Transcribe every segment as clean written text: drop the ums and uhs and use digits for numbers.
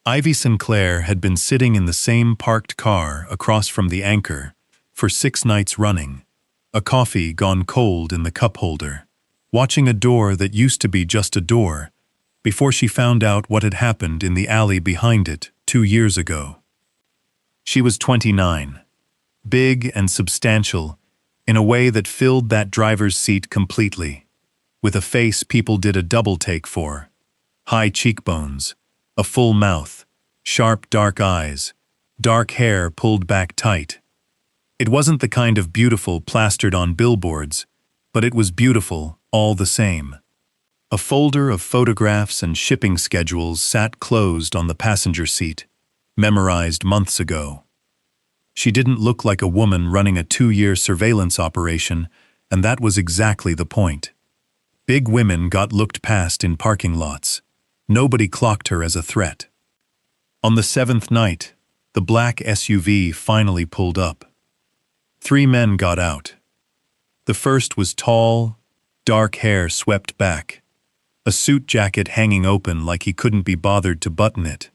Ivy Sinclair had been sitting in the same parked car across from the anchor for 6 nights running, a coffee gone cold in the cup holder, watching a door that used to be just a door, before she found out what had happened in the alley behind it 2 years ago. She was 29, big and substantial in a way that filled that driver's seat completely, with a face people did a double take for, high cheekbones, a full mouth, sharp dark eyes, dark hair pulled back tight. It wasn't the kind of beautiful plastered on billboards, but it was beautiful all the same. A folder of photographs and shipping schedules sat closed on the passenger seat, memorized months ago. She didn't look like a woman running a 2-year surveillance operation, and that was exactly the point. Big women got looked past in parking lots. Nobody clocked her as a threat. On the 7th night, the black SUV finally pulled up. 3 men got out. The first was tall, dark hair swept back, a suit jacket hanging open like he couldn't be bothered to button it,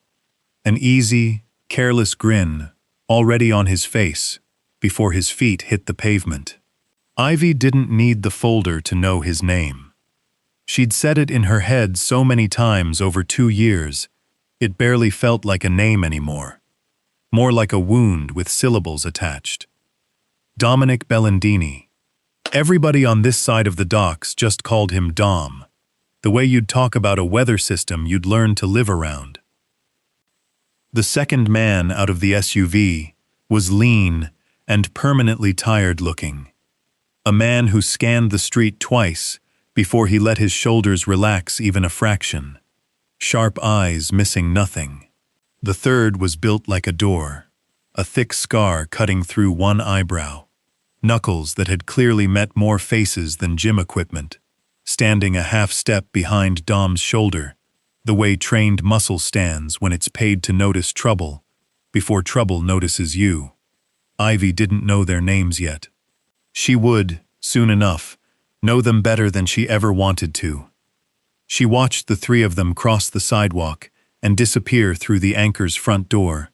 an easy, careless grin already on his face before his feet hit the pavement. Ivy didn't need the folder to know his name. She'd said it in her head so many times over 2 years, it barely felt like a name anymore. More like a wound with syllables attached. Dominic Bellandini. Everybody on this side of the docks just called him Dom, the way you'd talk about a weather system you'd learn to live around. The second man out of the SUV was lean and permanently tired-looking. A man who scanned the street twice before he let his shoulders relax even a fraction, sharp eyes missing nothing. The third was built like a door, a thick scar cutting through one eyebrow, knuckles that had clearly met more faces than gym equipment, standing a half step behind Dom's shoulder, the way trained muscle stands when it's paid to notice trouble before trouble notices you. Ivy didn't know their names yet. She would, soon enough, know them better than she ever wanted to. She watched the 3 of them cross the sidewalk and disappear through the anchor's front door,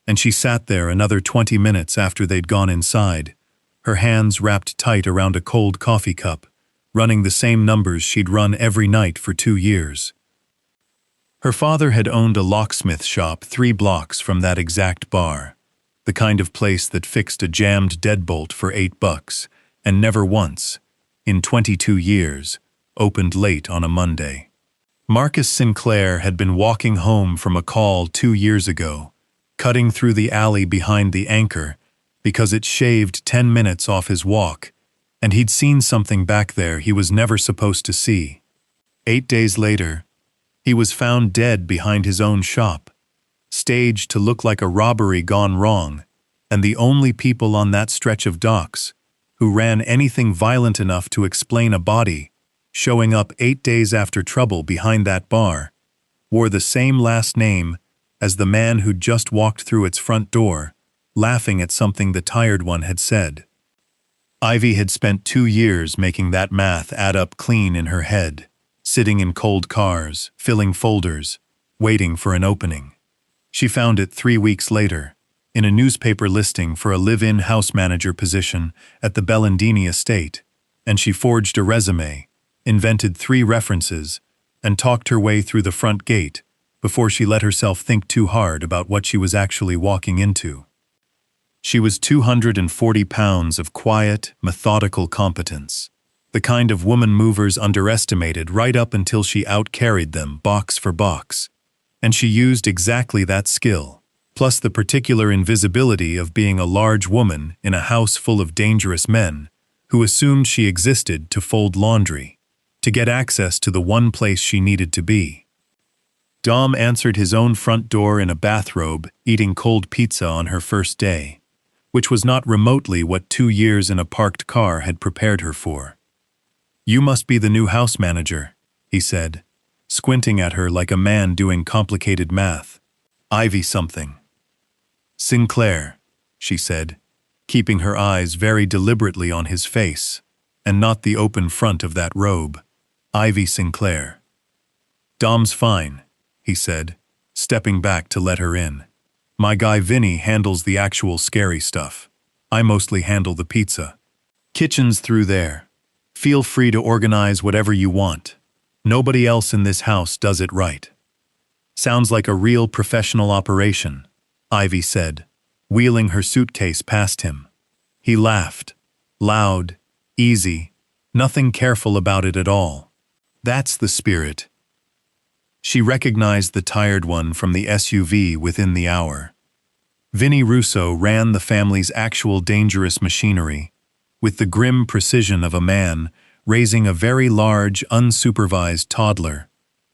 and she sat there another 20 minutes after they'd gone inside, her hands wrapped tight around a cold coffee cup, running the same numbers she'd run every night for 2 years. Her father had owned a locksmith shop 3 blocks from that exact bar, the kind of place that fixed a jammed deadbolt for $8, and never once, in 22 years, opened late on a Monday. Marcus Sinclair had been walking home from a call 2 years ago, cutting through the alley behind the anchor because it shaved 10 minutes off his walk, and he'd seen something back there he was never supposed to see. 8 days later, he was found dead behind his own shop, staged to look like a robbery gone wrong, and the only people on that stretch of docks who ran anything violent enough to explain a body showing up 8 days after trouble behind that bar wore the same last name as the man who'd just walked through its front door, laughing at something the tired one had said. Ivy had spent 2 years making that math add up clean in her head, sitting in cold cars, filling folders, waiting for an opening. She found it 3 weeks later, in a newspaper listing for a live-in house manager position at the Bellandini estate, and she forged a resume, invented 3 references, and talked her way through the front gate before she let herself think too hard about what she was actually walking into. She was 240 pounds of quiet, methodical competence, the kind of woman movers underestimated right up until she out-carried them box for box, and she used exactly that skill, plus the particular invisibility of being a large woman in a house full of dangerous men who assumed she existed to fold laundry, to get access to the one place she needed to be. Dom answered his own front door in a bathrobe, eating cold pizza on her first day, which was not remotely what 2 years in a parked car had prepared her for. "You must be the new house manager," he said, squinting at her like a man doing complicated math. "Ivy something." "Sinclair," she said, keeping her eyes very deliberately on his face, and not the open front of that robe. "Ivy Sinclair." "Dom's fine," he said, stepping back to let her in. My guy Vinny handles the actual scary stuff. I mostly handle the pizza. Kitchen's through there. Feel free to organize whatever you want. Nobody else in this house does it right. Sounds like a real professional operation, Ivy said, wheeling her suitcase past him. He laughed. Loud, easy, nothing careful about it at all. That's the spirit. She recognized the tired one from the SUV within the hour. Vinny Russo ran the family's actual dangerous machinery, with the grim precision of a man raising a very large, unsupervised toddler,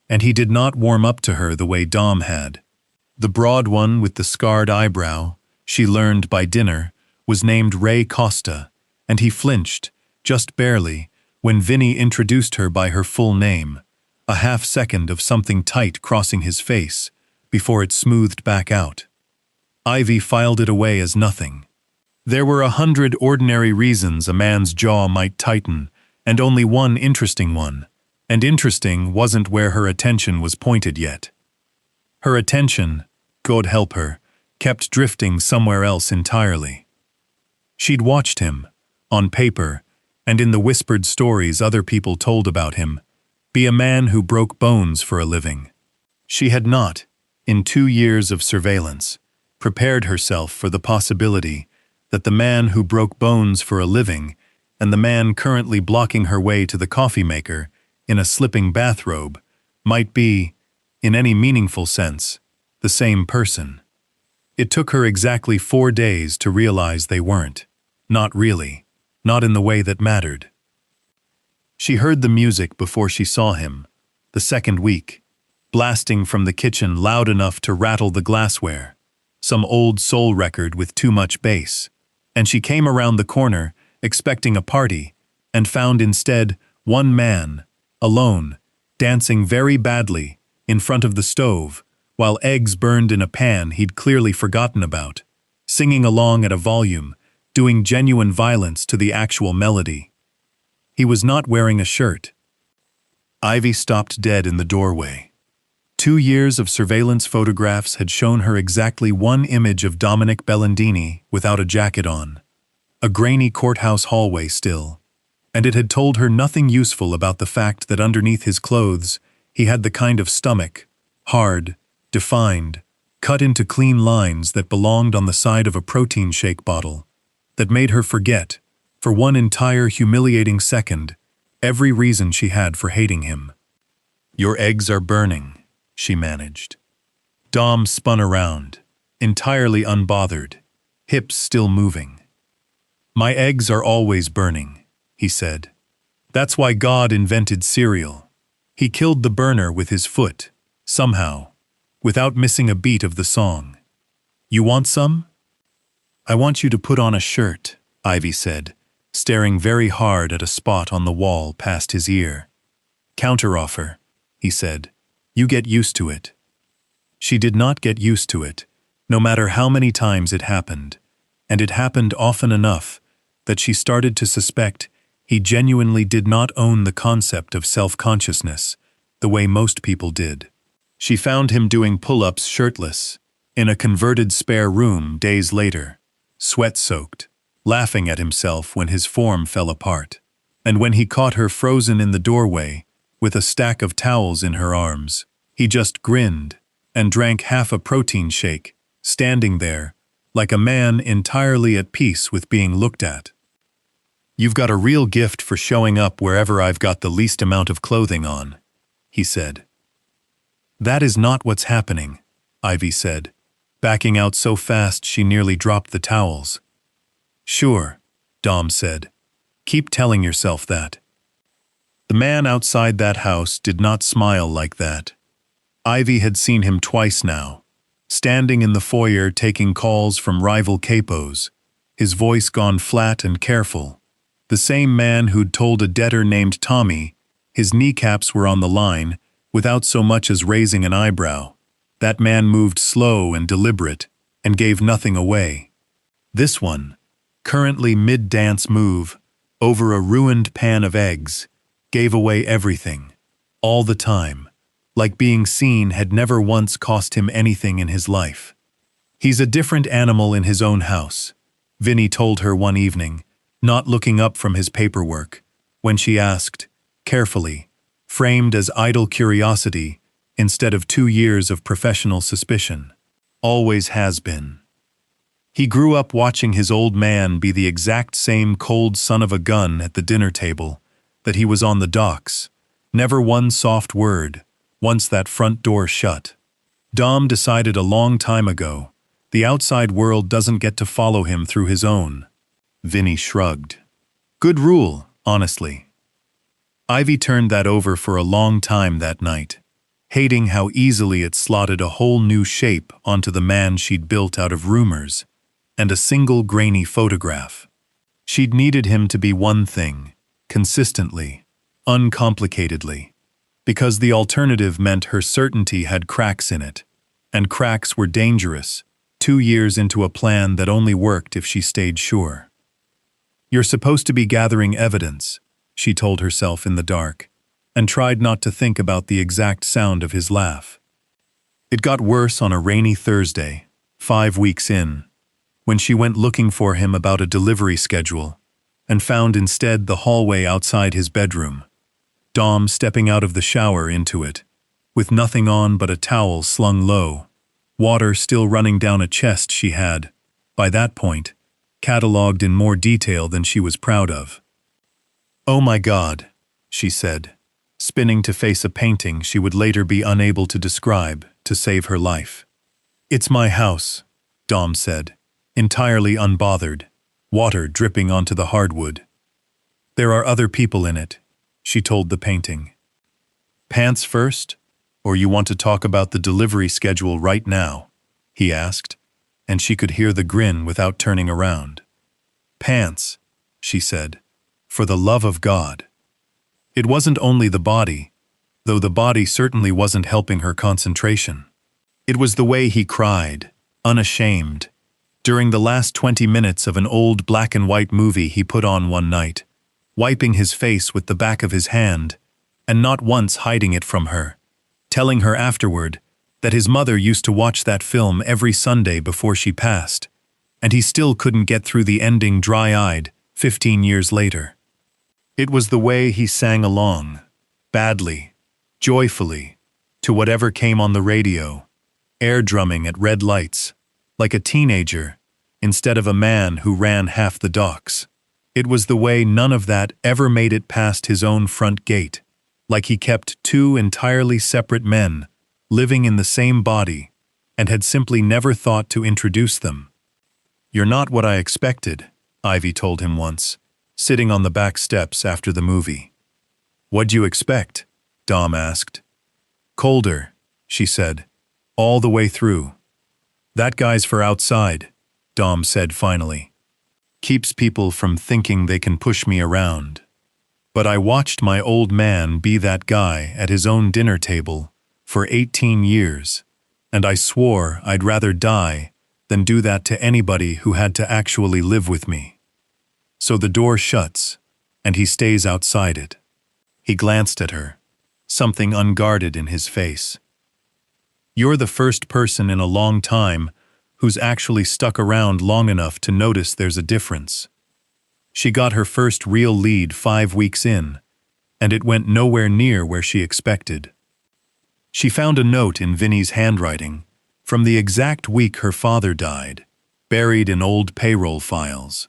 and he did not warm up to her the way Dom had. The broad one with the scarred eyebrow, she learned by dinner, was named Ray Costa, and he flinched, just barely, when Vinny introduced her by her full name, a half-second of something tight crossing his face, before it smoothed back out. Ivy filed it away as nothing. There were 100 ordinary reasons a man's jaw might tighten, and only one interesting one, and interesting wasn't where her attention was pointed yet. Her attention, God help her, kept drifting somewhere else entirely. She'd watched him, on paper, and in the whispered stories other people told about him, be a man who broke bones for a living. She had not, in 2 years of surveillance, prepared herself for the possibility that the man who broke bones for a living and the man currently blocking her way to the coffee maker in a slipping bathrobe might be, in any meaningful sense, the same person. It took her exactly 4 days to realize they weren't. Not really. Not in the way that mattered. She heard the music before she saw him, the second week, blasting from the kitchen loud enough to rattle the glassware, some old soul record with too much bass, and she came around the corner expecting a party and found instead one man, alone, dancing very badly in front of the stove while eggs burned in a pan he'd clearly forgotten about, singing along at a volume, doing genuine violence to the actual melody. He was not wearing a shirt. Ivy stopped dead in the doorway. 2 years of surveillance photographs had shown her exactly one image of Dominic Bellandini without a jacket on. A grainy courthouse hallway still. And it had told her nothing useful about the fact that underneath his clothes he had the kind of stomach, hard, defined, cut into clean lines that belonged on the side of a protein shake bottle, that made her forget, for one entire humiliating second, every reason she had for hating him. "Your eggs are burning," she managed. Dom spun around, entirely unbothered, hips still moving. "My eggs are always burning," he said. "That's why God invented cereal. He killed the burner with his foot, somehow, without missing a beat of the song. You want some?" "I want you to put on a shirt," Ivy said, staring very hard at a spot on the wall past his ear. "Counteroffer," he said. "You get used to it." She did not get used to it, no matter how many times it happened, and it happened often enough that she started to suspect he genuinely did not own the concept of self-consciousness the way most people did. She found him doing pull-ups shirtless, in a converted spare room days later, sweat-soaked, laughing at himself when his form fell apart. And when he caught her frozen in the doorway, with a stack of towels in her arms, he just grinned and drank half a protein shake, standing there, like a man entirely at peace with being looked at. "You've got a real gift for showing up wherever I've got the least amount of clothing on," he said. "That is not what's happening," Ivy said, backing out so fast she nearly dropped the towels. "Sure," Dom said. "Keep telling yourself that." The man outside that house did not smile like that. Ivy had seen him twice now, standing in the foyer taking calls from rival capos, his voice gone flat and careful. The same man who'd told a debtor named Tommy his kneecaps were on the line without so much as raising an eyebrow. That man moved slow and deliberate and gave nothing away. This one, currently mid-dance move, over a ruined pan of eggs, gave away everything, all the time, like being seen had never once cost him anything in his life. He's a different animal in his own house, Vinny told her one evening, not looking up from his paperwork, when she asked, carefully, framed as idle curiosity instead of 2 years of professional suspicion. Always has been. He grew up watching his old man be the exact same cold son of a gun at the dinner table that he was on the docks, never one soft word, once that front door shut. Dom decided a long time ago, the outside world doesn't get to follow him through his own. Vinny shrugged. Good rule, honestly. Ivy turned that over for a long time that night, hating how easily it slotted a whole new shape onto the man she'd built out of rumors and a single grainy photograph. She'd needed him to be one thing, consistently, uncomplicatedly, because the alternative meant her certainty had cracks in it, and cracks were dangerous, 2 years into a plan that only worked if she stayed sure. You're supposed to be gathering evidence, she told herself in the dark, and tried not to think about the exact sound of his laugh. It got worse on a rainy Thursday, 5 weeks in, when she went looking for him about a delivery schedule, and found instead the hallway outside his bedroom, Dom stepping out of the shower into it, with nothing on but a towel slung low, water still running down a chest she had, by that point, catalogued in more detail than she was proud of. "Oh my God," she said, spinning to face a painting she would later be unable to describe to save her life. "It's my house," Dom said, entirely unbothered, water dripping onto the hardwood. "There are other people in it," she told the painting. "Pants first, or you want to talk about the delivery schedule right now?" he asked, and she could hear the grin without turning around. "Pants," she said, "for the love of God." It wasn't only the body, though the body certainly wasn't helping her concentration. It was the way he cried, unashamed, during the last 20 minutes of an old black-and-white movie he put on one night, wiping his face with the back of his hand, and not once hiding it from her, telling her afterward that his mother used to watch that film every Sunday before she passed, and he still couldn't get through the ending dry-eyed 15 years later. It was the way he sang along, badly, joyfully, to whatever came on the radio, air drumming at red lights, like a teenager, instead of a man who ran half the docks. It was the way none of that ever made it past his own front gate, like he kept 2 entirely separate men, living in the same body, and had simply never thought to introduce them. "You're not what I expected," Ivy told him once, sitting on the back steps after the movie. "What'd you expect?" Dom asked. "Colder," she said, "all the way through." "That guy's for outside," Dom said finally. "Keeps people from thinking they can push me around. But I watched my old man be that guy at his own dinner table for 18 years, and I swore I'd rather die than do that to anybody who had to actually live with me. So the door shuts, and he stays outside it." He glanced at her, something unguarded in his face. "You're the first person in a long time who's actually stuck around long enough to notice there's a difference." She got her first real lead 5 weeks in, and it went nowhere near where she expected. She found a note in Vinny's handwriting from the exact week her father died, buried in old payroll files.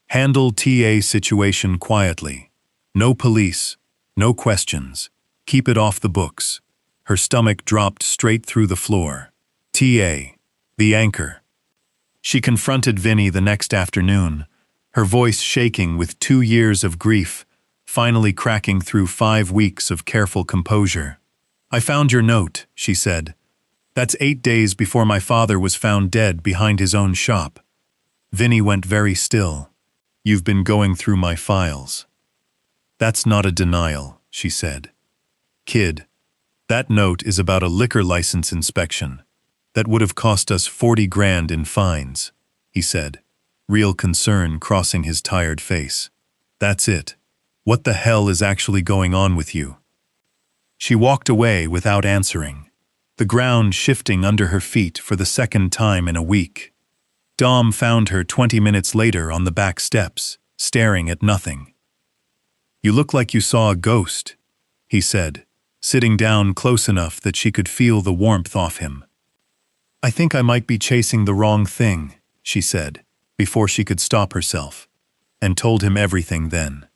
"Handle TA situation quietly. No police, no questions. Keep it off the books." Her stomach dropped straight through the floor. TA, the anchor. She confronted Vinny the next afternoon, her voice shaking with 2 years of grief, finally cracking through 5 weeks of careful composure. "I found your note," she said. "That's 8 days before my father was found dead behind his own shop." Vinny went very still. "You've been going through my files." "That's not a denial," she said. "Kid, that note is about a liquor license inspection. That would have cost us 40 grand in fines," he said, real concern crossing his tired face. "That's it. What the hell is actually going on with you?" She walked away without answering, the ground shifting under her feet for the second time in a week. Dom found her 20 minutes later on the back steps, staring at nothing. "You look like you saw a ghost," he said, sitting down close enough that she could feel the warmth off him. "I think I might be chasing the wrong thing," she said, before she could stop herself, and told him everything then.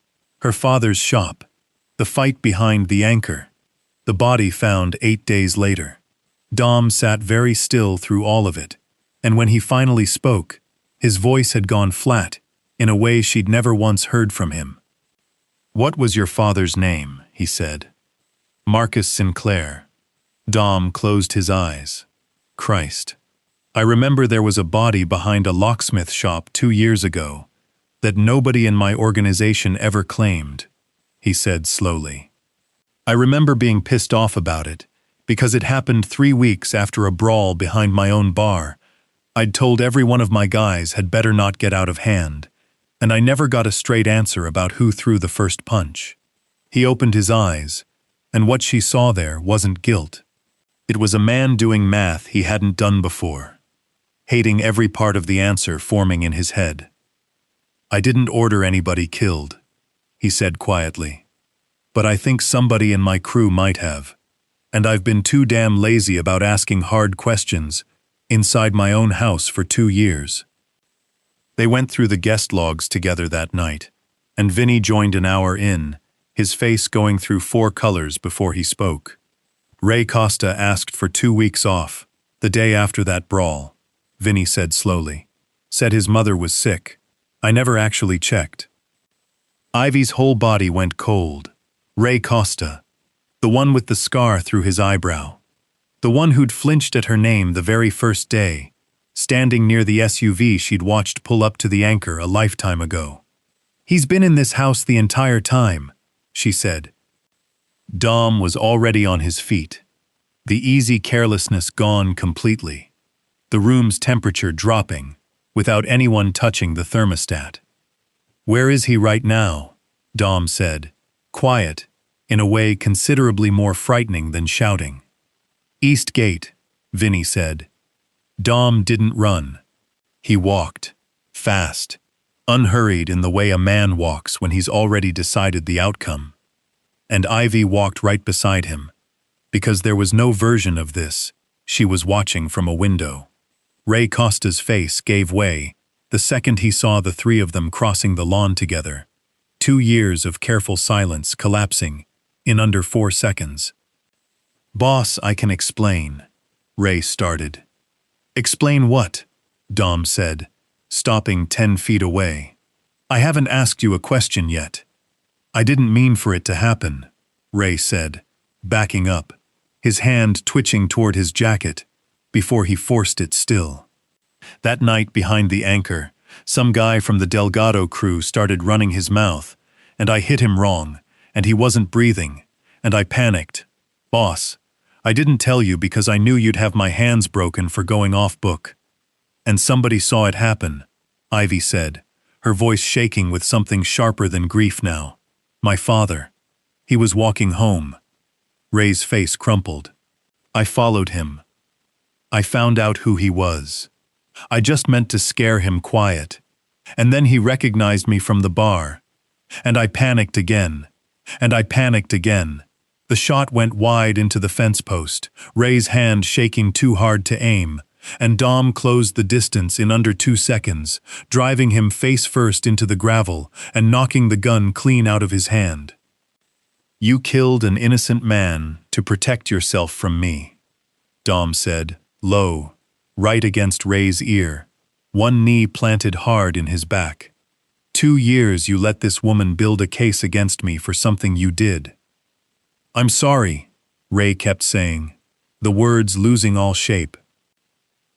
Her father's shop, the fight behind the anchor, the body found 8 days later. Dom sat very still through all of it, and when he finally spoke, his voice had gone flat in a way she'd never once heard from him. "What was your father's name?" he said. "Marcus Sinclair." Dom closed his eyes. "Christ. I remember there was a body behind a locksmith shop 2 years ago that nobody in my organization ever claimed," he said slowly. "I remember being pissed off about it because it happened 3 weeks after a brawl behind my own bar. I'd told every one of my guys had better not get out of hand, and I never got a straight answer about who threw the first punch." He opened his eyes, and what she saw there wasn't guilt. It was a man doing math he hadn't done before, hating every part of the answer forming in his head. "I didn't order anybody killed," he said quietly. "But I think somebody in my crew might have, and I've been too damn lazy about asking hard questions inside my own house for 2 years." They went through the guest logs together that night, and Vinny joined an hour in, his face going through 4 colors before he spoke. "Ray Costa asked for 2 weeks off, the day after that brawl," Vinny said slowly. "Said his mother was sick. I never actually checked." Ivy's whole body went cold. Ray Costa, the one with the scar through his eyebrow, the one who'd flinched at her name the very first day, standing near the SUV she'd watched pull up to the anchor a lifetime ago. "He's been in this house the entire time," she said. Dom was already on his feet, the easy carelessness gone completely, the room's temperature dropping, without anyone touching the thermostat. "Where is he right now?" Dom said, quiet, in a way considerably more frightening than shouting. "East Gate," Vinny said. Dom didn't run. He walked, fast, unhurried in the way a man walks when he's already decided the outcome. And Ivy walked right beside him, because there was no version of this she was watching from a window. Ray Costa's face gave way the second he saw the 3 of them crossing the lawn together, 2 years of careful silence collapsing in under 4 seconds. "Boss, I can explain," Ray started. "Explain what?" Dom said, stopping 10 feet away. "I haven't asked you a question yet." "I didn't mean for it to happen," Ray said, backing up, his hand twitching toward his jacket before he forced it still. "That night behind the anchor, some guy from the Delgado crew started running his mouth, and I hit him wrong, and he wasn't breathing, and I panicked. Boss, I didn't tell you because I knew you'd have my hands broken for going off book. And somebody saw it happen," Ivy said, her voice shaking with something sharper than grief now. "My father. He was walking home." Ray's face crumpled. "I followed him. I found out who he was. I just meant to scare him quiet. And then he recognized me from the bar. And I panicked again. And I panicked again." The shot went wide into the fence post, Ray's hand shaking too hard to aim, and Dom closed the distance in under 2 seconds, driving him face first into the gravel and knocking the gun clean out of his hand. "You killed an innocent man to protect yourself from me," Dom said, low, right against Ray's ear, one knee planted hard in his back. 2 years you let this woman build a case against me for something you did." "I'm sorry," Ray kept saying, the words losing all shape.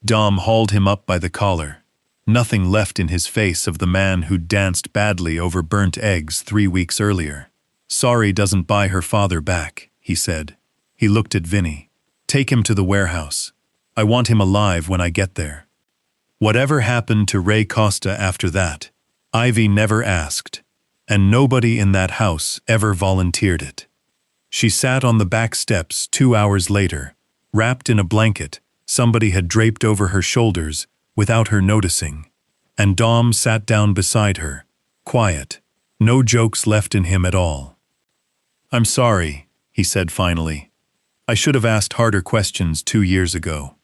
Dom hauled him up by the collar, nothing left in his face of the man who'd danced badly over burnt eggs 3 weeks earlier. "Sorry doesn't buy her father back," he said. He looked at Vinny. "Take him to the warehouse. I want him alive when I get there." Whatever happened to Ray Costa after that, Ivy never asked, and nobody in that house ever volunteered it. She sat on the back steps 2 hours later, wrapped in a blanket somebody had draped over her shoulders without her noticing, and Dom sat down beside her, quiet, no jokes left in him at all. "I'm sorry," he said finally. "I should have asked harder questions 2 years ago."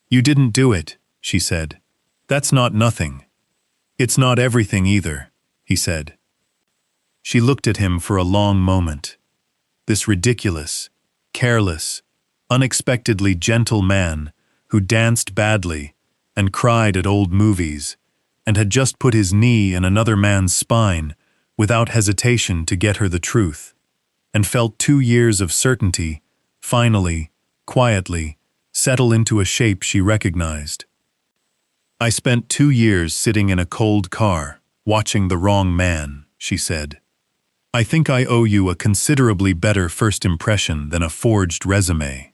"You didn't do it," she said. "That's not nothing." "It's not everything either," he said. She looked at him for a long moment. This ridiculous, careless, unexpectedly gentle man who danced badly and cried at old movies and had just put his knee in another man's spine without hesitation to get her the truth, and felt 2 years of certainty finally, quietly, settle into a shape she recognized. "I spent 2 years sitting in a cold car, watching the wrong man," she said. "I think I owe you a considerably better first impression than a forged resume."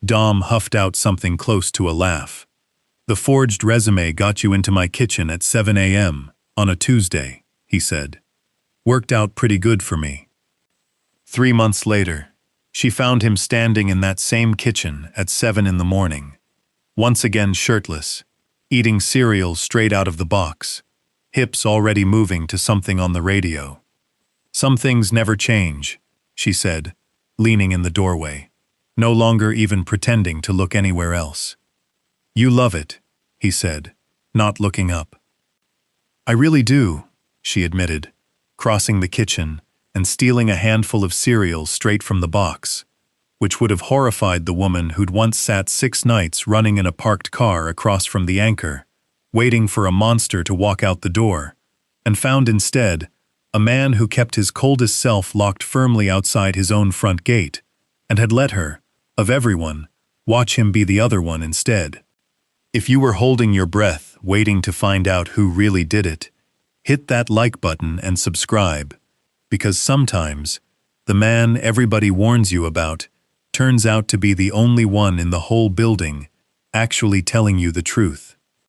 Dom huffed out something close to a laugh. "The forged resume got you into my kitchen at 7 a.m. on a Tuesday," he said. "Worked out pretty good for me." 3 months later, she found him standing in that same kitchen at 7 in the morning, once again shirtless, eating cereal straight out of the box, hips already moving to something on the radio. "Some things never change," she said, leaning in the doorway, no longer even pretending to look anywhere else. "You love it," he said, not looking up. "I really do," she admitted, crossing the kitchen and stealing a handful of cereal straight from the box, which would have horrified the woman who'd once sat 6 nights running in a parked car across from the anchor, waiting for a monster to walk out the door, and found instead a man who kept his coldest self locked firmly outside his own front gate, and had let her, of everyone, watch him be the other one instead. If you were holding your breath, waiting to find out who really did it, hit that like button and subscribe, because sometimes the man everybody warns you about turns out to be the only one in the whole building actually telling you the truth.